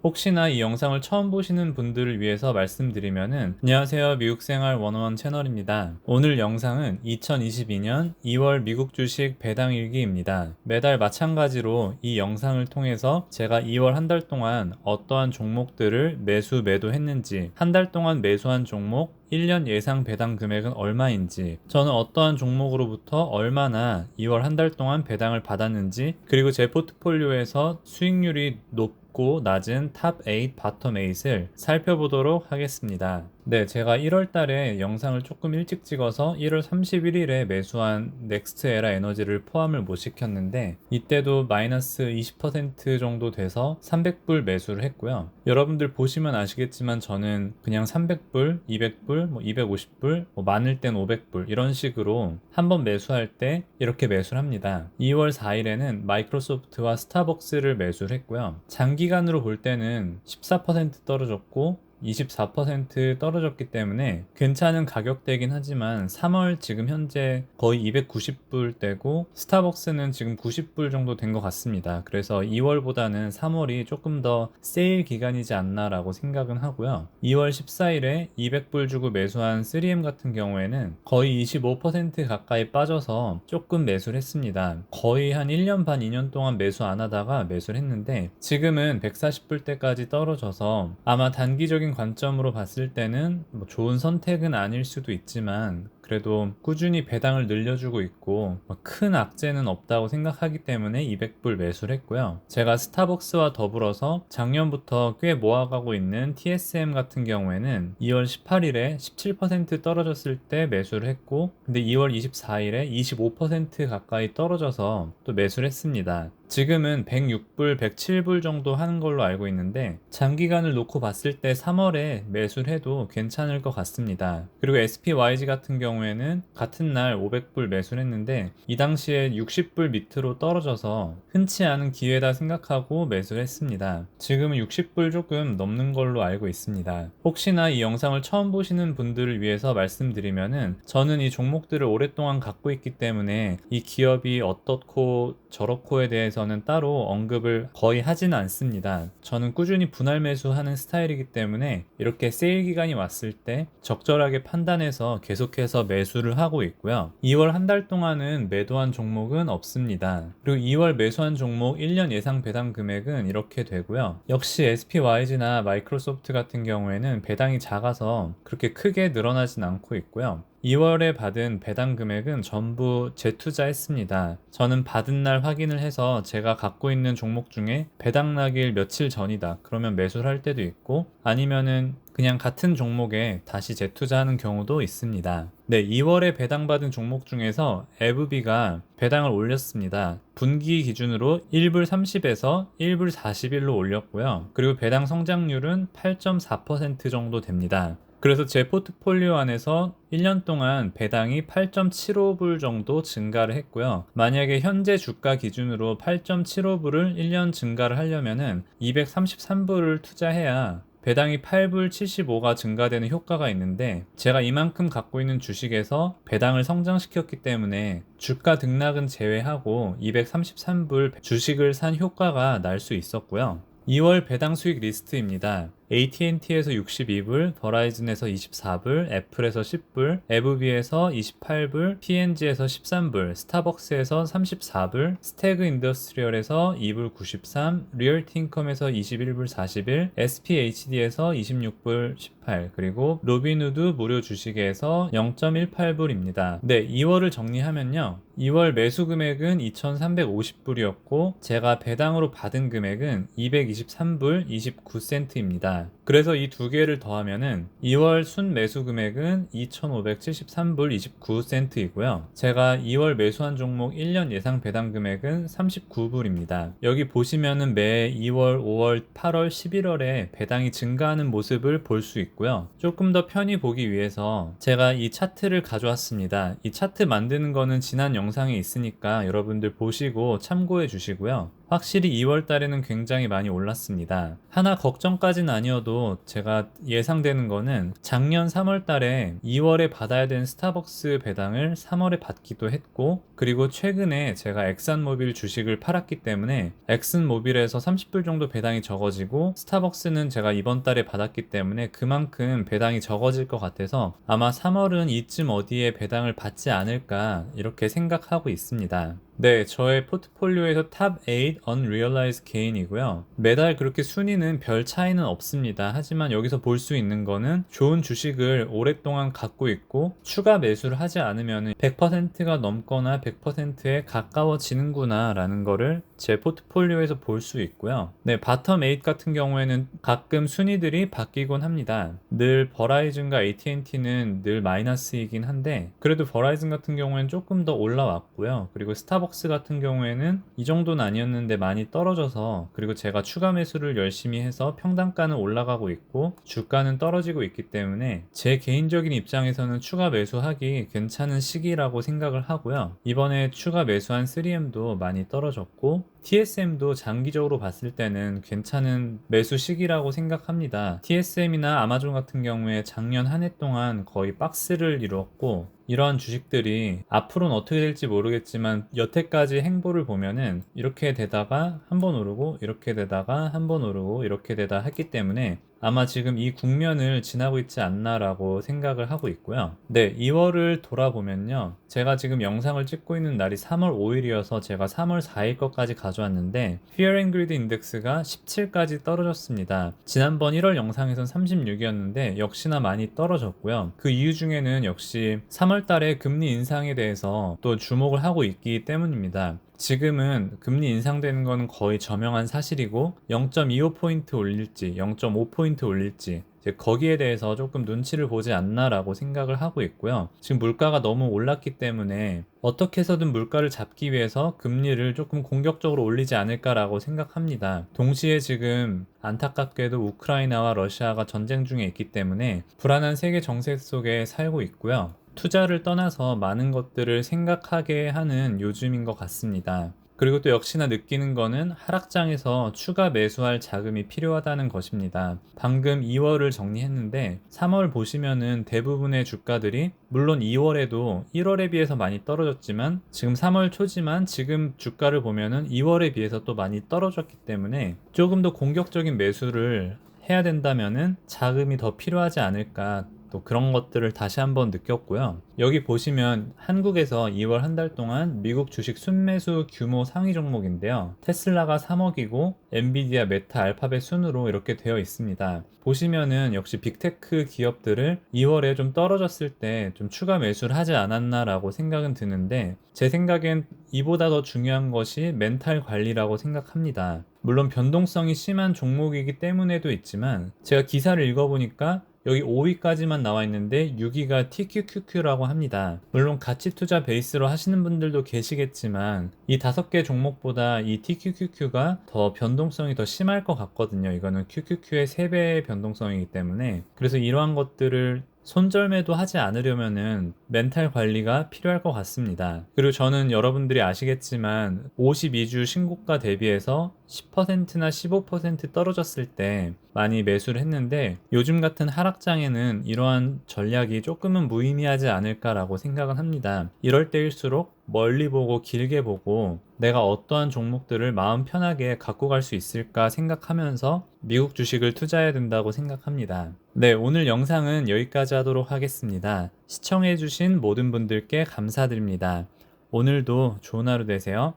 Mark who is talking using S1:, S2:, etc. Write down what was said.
S1: 혹시나 이 영상을 처음 보시는 분들을 위해서 말씀드리면은 안녕하세요, 미국생활 101 채널입니다. 오늘 영상은 2022년 2월 미국 주식 배당 일기입니다. 매달 마찬가지로 이 영상을 통해서 제가 2월 한 달 동안 어떠한 종목들을 매수 매도했는지, 한 달 동안 매수한 종목 1년 예상 배당 금액은 얼마인지, 저는 어떠한 종목으로부터 얼마나 2월 한 달 동안 배당을 받았는지, 그리고 제 포트폴리오에서 수익률이 높고 낮은 탑 8, 바텀 8을 살펴보도록 하겠습니다. 네, 제가 1월 달에 영상을 조금 일찍 찍어서 1월 31일에 매수한 넥스트에라 에너지를 포함을 못 시켰는데, 이때도 마이너스 20% 정도 돼서 300불 매수를 했고요. 여러분들 보시면 아시겠지만 저는 그냥 300불, 200불, 250불, 많을 땐 500불 이런 식으로 한번 매수할 때 이렇게 매수를 합니다. 2월 4일에는 마이크로소프트와 스타벅스를 매수를 했고요. 장기간으로 볼 때는 14% 떨어졌고 24% 떨어졌기 때문에 괜찮은 가격대긴 하지만 3월 지금 현재 거의 290불대고 스타벅스는 지금 90불 정도 된 것 같습니다. 그래서 2월보다는 3월이 조금 더 세일 기간이지 않나 라고 생각은 하고요. 2월 14일에 200불 주고 매수한 3M 같은 경우에는 거의 25% 가까이 빠져서 조금 매수를 했습니다. 거의 한 1년 반 2년 동안 매수 안 하다가 매수를 했는데 지금은 140불대까지 떨어져서 아마 단기적인 관점으로 봤을 때는 좋은 선택은 아닐 수도 있지만 그래도 꾸준히 배당을 늘려주고 있고 큰 악재는 없다고 생각하기 때문에 200불 매수를 했고요. 제가 스타벅스와 더불어서 작년부터 꽤 모아가고 있는 TSM 같은 경우에는 2월 18일에 17% 떨어졌을 때 매수를 했고, 근데 2월 24일에 25% 가까이 떨어져서 또 매수를 했습니다. 지금은 106불, 107불 정도 하는 걸로 알고 있는데 장기간을 놓고 봤을 때 3월에 매수를 해도 괜찮을 것 같습니다. 그리고 SPYG 같은 경우에는 같은 날 500불 매수를 했는데 이 당시에 60불 밑으로 떨어져서 흔치 않은 기회다 생각하고 매수를 했습니다. 지금은 60불 조금 넘는 걸로 알고 있습니다. 혹시나 이 영상을 처음 보시는 분들을 위해서 말씀드리면은 저는 이 종목들을 오랫동안 갖고 있기 때문에 이 기업이 어떻고 저렇고에 대해서는 따로 언급을 거의 하지는 않습니다. 저는 꾸준히 분할 매수하는 스타일이기 때문에 이렇게 세일 기간이 왔을 때 적절하게 판단해서 계속해서 매수를 하고 있고요. 2월 한 달 동안은 매도한 종목은 없습니다. 그리고 2월 매수한 종목 1년 예상 배당 금액은 이렇게 되고요. 역시 SPYG나 마이크로소프트 같은 경우에는 배당이 작아서 그렇게 크게 늘어나진 않고 있고요. 2월에 받은 배당 금액은 전부 재투자했습니다. 저는 받은 날 확인을 해서 제가 갖고 있는 종목 중에 배당 나길 며칠 전이다 그러면 매수를 할 때도 있고 아니면은 그냥 같은 종목에 다시 재투자하는 경우도 있습니다. 네, 2월에 배당받은 종목 중에서 에브비가 배당을 올렸습니다. 분기 기준으로 1불 30에서 1불 41로 올렸고요. 그리고 배당 성장률은 8.4% 정도 됩니다. 그래서 제 포트폴리오 안에서 1년 동안 배당이 8.75불 정도 증가를 했고요. 만약에 현재 주가 기준으로 8.75불을 1년 증가를 하려면은 233불을 투자해야 배당이 8불 75가 증가되는 효과가 있는데 제가 이만큼 갖고 있는 주식에서 배당을 성장시켰기 때문에 주가 등락은 제외하고 233불 주식을 산 효과가 날 수 있었고요. 2월 배당 수익 리스트입니다. AT&T에서 62불, 버라이즌에서 24불, 애플에서 10불, 에브비에서 28불, P&G에서 13불, 스타벅스에서 34불, 스태그 인더스트리얼에서 2불 93, 리얼티인컴에서 21불 41, SPHD에서 26불 18, 그리고 로빈후드 무료 주식에서 0.18불입니다. 네, 2월을 정리하면요. 2월 매수 금액은 2,350불이었고 제가 배당으로 받은 금액은 223불 29센트입니다. 그래서 이 두 개를 더하면은 2월 순 매수 금액은 2,573불 29센트이고요. 제가 2월 매수한 종목 1년 예상 배당 금액은 39불입니다. 여기 보시면은 매 2월, 5월, 8월, 11월에 배당이 증가하는 모습을 볼 수 있고요. 조금 더 편히 보기 위해서 제가 이 차트를 가져왔습니다. 이 차트 만드는 거는 지난 영상에 있으니까 여러분들 보시고 참고해 주시고요. 확실히 2월 달에는 굉장히 많이 올랐습니다. 하나 걱정까지는 아니어도 제가 예상되는 거는 작년 3월 달에 2월에 받아야 되는 스타벅스 배당을 3월에 받기도 했고, 그리고 최근에 제가 엑슨모빌 주식을 팔았기 때문에 엑슨모빌에서 30불 정도 배당이 적어지고, 스타벅스는 제가 이번 달에 받았기 때문에 그만큼 배당이 적어질 것 같아서 아마 3월은 이쯤 어디에 배당을 받지 않을까 이렇게 생각하고 있습니다. 네, 저의 포트폴리오에서 탑 8 unrealized gain이고요. 매달 그렇게 순위는 별 차이는 없습니다. 하지만 여기서 볼 수 있는 거는 좋은 주식을 오랫동안 갖고 있고 추가 매수를 하지 않으면 100%가 넘거나 100%에 가까워지는구나 라는 거를 제 포트폴리오에서 볼 수 있고요. 네, 바텀 8 같은 경우에는 가끔 순위들이 바뀌곤 합니다. 늘 버라이즌과 AT&T는 늘 마이너스이긴 한데 그래도 버라이즌 같은 경우에는 조금 더 올라왔고요. 그리고 스타벅스 같은 경우에는 이 정도는 아니었는데 많이 떨어져서, 그리고 제가 추가 매수를 열심히 해서 평단가는 올라가고 있고 주가는 떨어지고 있기 때문에 제 개인적인 입장에서는 추가 매수하기 괜찮은 시기라고 생각을 하고요. 이번에 추가 매수한 3M도 많이 떨어졌고 TSM도 장기적으로 봤을 때는 괜찮은 매수 시기라고 생각합니다. TSM이나 아마존 같은 경우에 작년 한 해 동안 거의 박스를 이루었고, 이러한 주식들이 앞으로는 어떻게 될지 모르겠지만 여태까지 행보를 보면은 이렇게 되다가 한번 오르고 이렇게 되다가 한번 오르고 이렇게 되다 했기 때문에 아마 지금 이 국면을 지나고 있지 않나라고 생각을 하고 있고요. 네, 2월을 돌아보면요. 제가 지금 영상을 찍고 있는 날이 3월 5일이어서 제가 3월 4일 것까지 가져왔는데 Fear and Greed 인덱스가 17까지 떨어졌습니다. 지난번 1월 영상에선 36이었는데 역시나 많이 떨어졌고요. 그 이유 중에는 역시 3월 달에 금리 인상에 대해서 또 주목을 하고 있기 때문입니다. 지금은 금리 인상되는 건 거의 저명한 사실이고 0.25포인트 올릴지 0.5포인트 올릴지 이제 거기에 대해서 조금 눈치를 보지 않나라고 생각을 하고 있고요. 지금 물가가 너무 올랐기 때문에 어떻게 해서든 물가를 잡기 위해서 금리를 조금 공격적으로 올리지 않을까라고 생각합니다. 동시에 지금 안타깝게도 우크라이나와 러시아가 전쟁 중에 있기 때문에 불안한 세계 정세 속에 살고 있고요. 투자를 떠나서 많은 것들을 생각하게 하는 요즘인 것 같습니다. 그리고 또 역시나 느끼는 거는 하락장에서 추가 매수할 자금이 필요하다는 것입니다. 방금 2월을 정리했는데 3월 보시면은 대부분의 주가들이 물론 2월에도 1월에 비해서 많이 떨어졌지만 지금 3월 초지만 지금 주가를 보면은 2월에 비해서 또 많이 떨어졌기 때문에 조금 더 공격적인 매수를 해야 된다면은 자금이 더 필요하지 않을까, 또 그런 것들을 다시 한번 느꼈고요. 여기 보시면 한국에서 2월 한 달 동안 미국 주식 순매수 규모 상위 종목인데요. 테슬라가 3억이고 엔비디아, 메타, 알파벳 순으로 이렇게 되어 있습니다. 보시면은 역시 빅테크 기업들을 2월에 좀 떨어졌을 때 좀 추가 매수를 하지 않았나라고 생각은 드는데 제 생각엔 이보다 더 중요한 것이 멘탈 관리라고 생각합니다. 물론 변동성이 심한 종목이기 때문에도 있지만 제가 기사를 읽어보니까 여기 5위까지만 나와 있는데 6위가 TQQQ라고 합니다. 물론 가치 투자 베이스로 하시는 분들도 계시겠지만 이 5개 종목보다 이 TQQQ가 더 변동성이 더 심할 것 같거든요. 이거는 QQQ의 3배의 변동성이기 때문에. 그래서 이러한 것들을 손절매도 하지 않으려면은 멘탈 관리가 필요할 것 같습니다. 그리고 저는 여러분들이 아시겠지만 52주 신고가 대비해서 10%나 15% 떨어졌을 때 많이 매수를 했는데 요즘 같은 하락장에는 이러한 전략이 조금은 무의미하지 않을까라고 생각은 합니다. 이럴 때일수록 멀리 보고 길게 보고 내가 어떠한 종목들을 마음 편하게 갖고 갈 수 있을까 생각하면서 미국 주식을 투자해야 된다고 생각합니다. 네, 오늘 영상은 여기까지 하도록 하겠습니다. 시청해주신 모든 분들께 감사드립니다. 오늘도 좋은 하루 되세요.